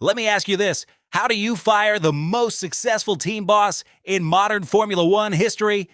Let me ask you this. How do you fire the most successful team boss in modern Formula One history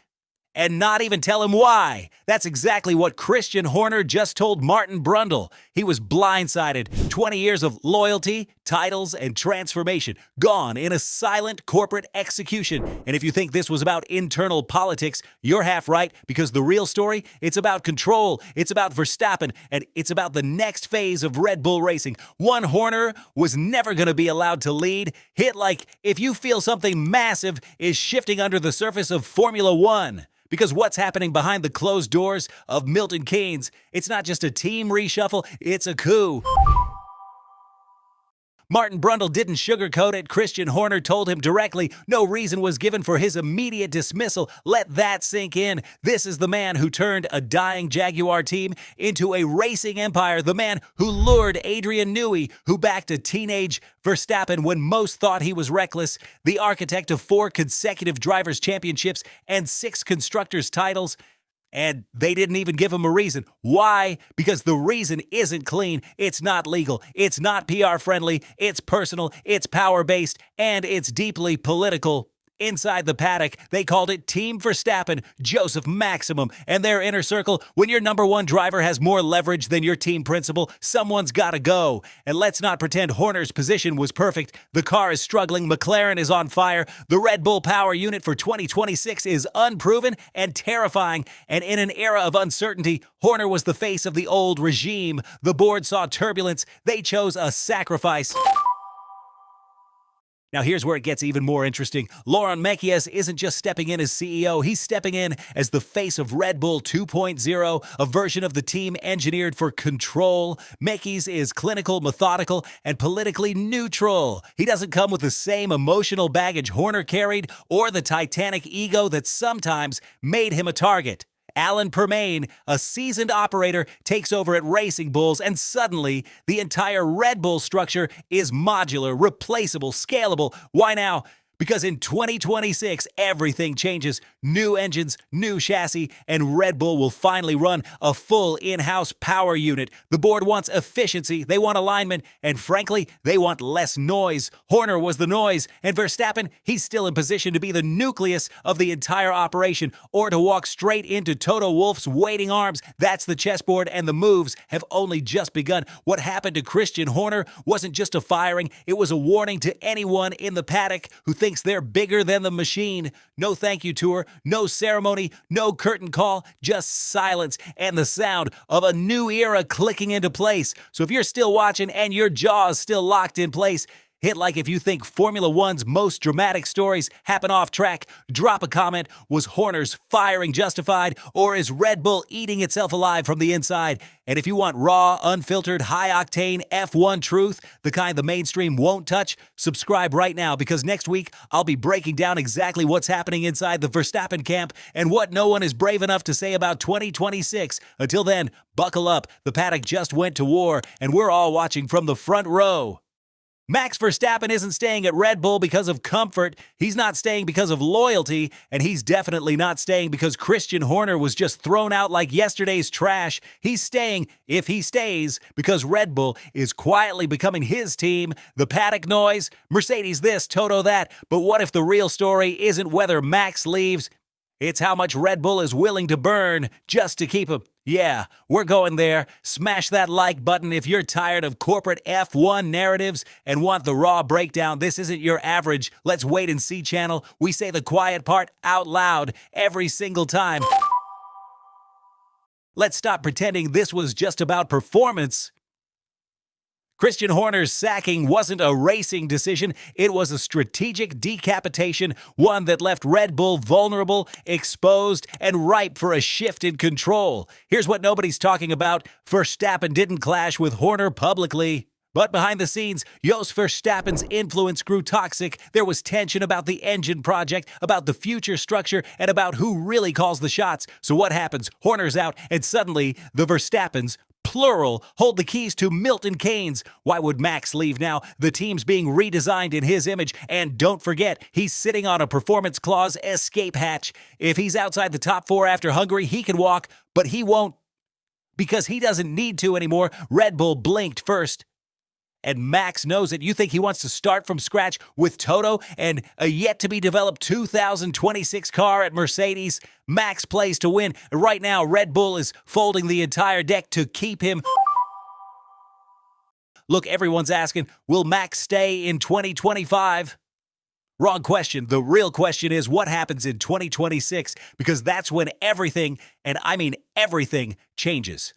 and not even tell him why? That's exactly what Christian Horner just told Martin Brundle. He was blindsided. 20 years of loyalty, titles, and transformation gone in a silent corporate execution. And if you think this was about internal politics, you're half right, because the real story, it's about control, it's about Verstappen, and it's about the next phase of Red Bull racing. One Horner was never going to be allowed to lead. Hit like if you feel something massive is shifting under the surface of Formula One. Because what's happening behind the closed doors of Milton Keynes, it's not just a team reshuffle, it's a coup. Martin Brundle didn't sugarcoat it. Christian Horner told him directly. No reason was given for his immediate dismissal. Let that sink in. This is the man who turned a dying Jaguar team into a racing empire. The man who lured Adrian Newey, who backed a teenage Verstappen when most thought he was reckless. The architect of 4 consecutive drivers' championships and 6 constructors' titles. And they didn't even give him a reason. Why? Because the reason isn't clean, it's not legal, it's not PR friendly, it's personal, it's power-based, and it's deeply political. Inside the paddock, they called it Team Verstappen, Joseph Maximum, and their inner circle. When your number one driver has more leverage than your team principal, someone's got to go. And let's not pretend Horner's position was perfect. The car is struggling, McLaren is on fire, the Red Bull power unit for 2026 is unproven and terrifying. And in an era of uncertainty, Horner was the face of the old regime. The board saw turbulence. They chose a sacrifice. Now here's where it gets even more interesting. Laurent Mekies isn't just stepping in as CEO, he's stepping in as the face of Red Bull 2.0, a version of the team engineered for control. Mekies is clinical, methodical, and politically neutral. He doesn't come with the same emotional baggage Horner carried or the titanic ego that sometimes made him a target. Alan Permane, a seasoned operator, takes over at Racing Bulls, and suddenly the entire Red Bull structure is modular, replaceable, scalable. Why now? Because in 2026, everything changes. New engines, new chassis, and Red Bull will finally run a full in-house power unit. The board wants efficiency, they want alignment, and frankly, they want less noise. Horner was the noise, and Verstappen, he's still in position to be the nucleus of the entire operation, or to walk straight into Toto Wolff's waiting arms. That's the chessboard, and the moves have only just begun. What happened to Christian Horner wasn't just a firing, it was a warning to anyone in the paddock who thinks they're bigger than the machine. No thank you tour, no ceremony, no curtain call, just silence and the sound of a new era clicking into place. So if you're still watching and your jaw is still locked in place, hit like if you think Formula One's most dramatic stories happen off track. Drop a comment. Was Horner's firing justified, or is Red Bull eating itself alive from the inside? And if you want raw, unfiltered, high-octane F1 truth, the kind the mainstream won't touch, subscribe right now, because next week I'll be breaking down exactly what's happening inside the Verstappen camp and what no one is brave enough to say about 2026. Until then, buckle up. The paddock just went to war, and we're all watching from the front row. Max Verstappen isn't staying at Red Bull because of comfort, he's not staying because of loyalty, and he's definitely not staying because Christian Horner was just thrown out like yesterday's trash. He's staying, if he stays, because Red Bull is quietly becoming his team. The paddock noise, Mercedes this, Toto that, but what if the real story isn't whether Max leaves? It's how much Red Bull is willing to burn just to keep him. Yeah, we're going there. Smash that like button if you're tired of corporate F1 narratives and want the raw breakdown. This isn't your average let's wait and see channel. We say the quiet part out loud every single time. Let's stop pretending this was just about performance. Christian Horner's sacking wasn't a racing decision, it was a strategic decapitation, one that left Red Bull vulnerable, exposed, and ripe for a shift in control. Here's what nobody's talking about. Verstappen didn't clash with Horner publicly. But behind the scenes, Jos Verstappen's influence grew toxic. There was tension about the engine project, about the future structure, and about who really calls the shots. So what happens? Horner's out, and suddenly the Verstappens, plural, hold the keys to Milton Keynes. Why would Max leave now? The team's being redesigned in his image. And don't forget, he's sitting on a performance clause escape hatch. If he's outside the top 4 after Hungary, he can walk, but he won't because he doesn't need to anymore. Red Bull blinked first. And Max knows it. You think he wants to start from scratch with Toto and a yet-to-be-developed 2026 car at Mercedes? Max plays to win. Right now, Red Bull is folding the entire deck to keep him. Look, everyone's asking, will Max stay in 2025? Wrong question. The real question is what happens in 2026, because that's when everything, and I mean everything, changes.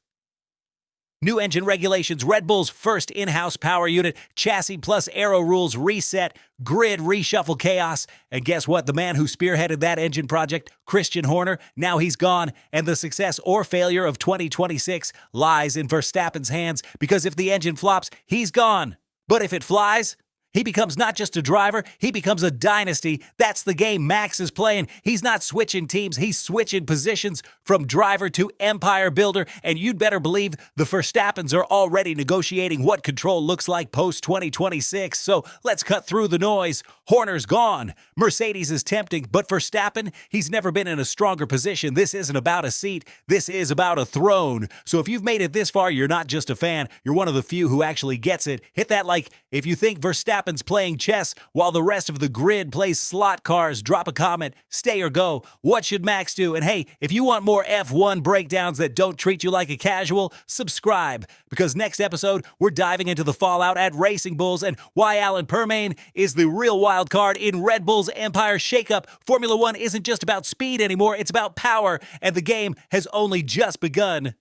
New engine regulations, Red Bull's first in-house power unit, chassis plus aero rules reset, grid reshuffle chaos, and guess what? The man who spearheaded that engine project, Christian Horner, now he's gone, and the success or failure of 2026 lies in Verstappen's hands, because if the engine flops, he's gone. But if it flies, he becomes not just a driver, he becomes a dynasty. That's the game Max is playing. He's not switching teams, he's switching positions from driver to empire builder, and you'd better believe the Verstappens are already negotiating what control looks like post-2026. So let's cut through the noise. Horner's gone. Mercedes is tempting, but Verstappen, he's never been in a stronger position. This isn't about a seat, this is about a throne. So if you've made it this far, you're not just a fan, you're one of the few who actually gets it. Hit that like if you think Verstappen's playing chess while the rest of the grid plays slot cars. Drop a comment, stay or go. What should Max do? And hey, if you want more F1 breakdowns that don't treat you like a casual, subscribe, because next episode we're diving into the fallout at Racing Bulls and why Alan Permane is the real wild card in Red Bull's empire shakeup. Formula One isn't just about speed anymore, it's about power, and the game has only just begun.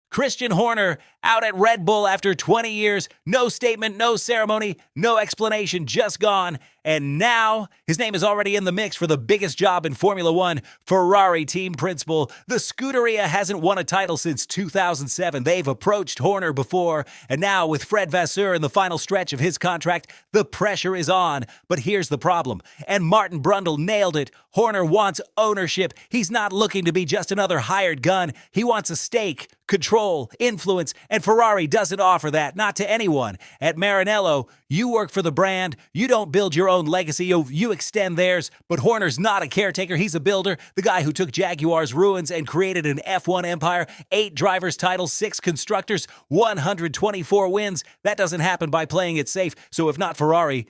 Christian Horner out at Red Bull after 20 years, no statement, no ceremony, no explanation, just gone. And now his name is already in the mix for the biggest job in Formula One, Ferrari team principal. The Scuderia hasn't won a title since 2007. They've approached Horner before, and now with Fred Vasseur in the final stretch of his contract, the pressure is on. But here's the problem, and Martin Brundle nailed it. Horner wants ownership. He's not looking to be just another hired gun. He wants a stake, control, influence, and Ferrari doesn't offer that, not to anyone. At Maranello, you work for the brand, you don't build your own legacy, you extend theirs, but Horner's not a caretaker, he's a builder, the guy who took Jaguar's ruins and created an F1 empire, 8 drivers' titles, 6 constructors, 124 wins. That doesn't happen by playing it safe, so if not Ferrari,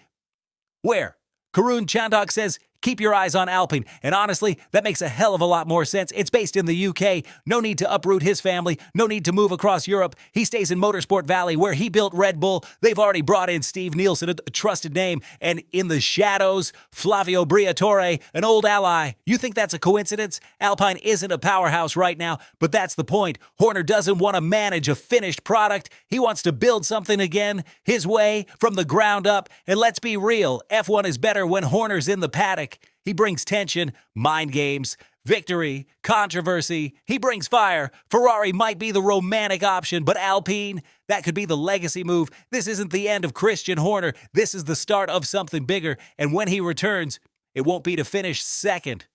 where? Karun Chandok says, keep your eyes on Alpine. And honestly, that makes a hell of a lot more sense. It's based in the UK. No need to uproot his family. No need to move across Europe. He stays in Motorsport Valley where he built Red Bull. They've already brought in Steve Nielsen, a trusted name. And in the shadows, Flavio Briatore, an old ally. You think that's a coincidence? Alpine isn't a powerhouse right now, but that's the point. Horner doesn't want to manage a finished product. He wants to build something again, his way, from the ground up. And let's be real, F1 is better when Horner's in the paddock. He brings tension, mind games, victory, controversy. He brings fire. Ferrari might be the romantic option, but Alpine, that could be the legacy move. This isn't the end of Christian Horner. This is the start of something bigger. And when he returns, it won't be to finish second.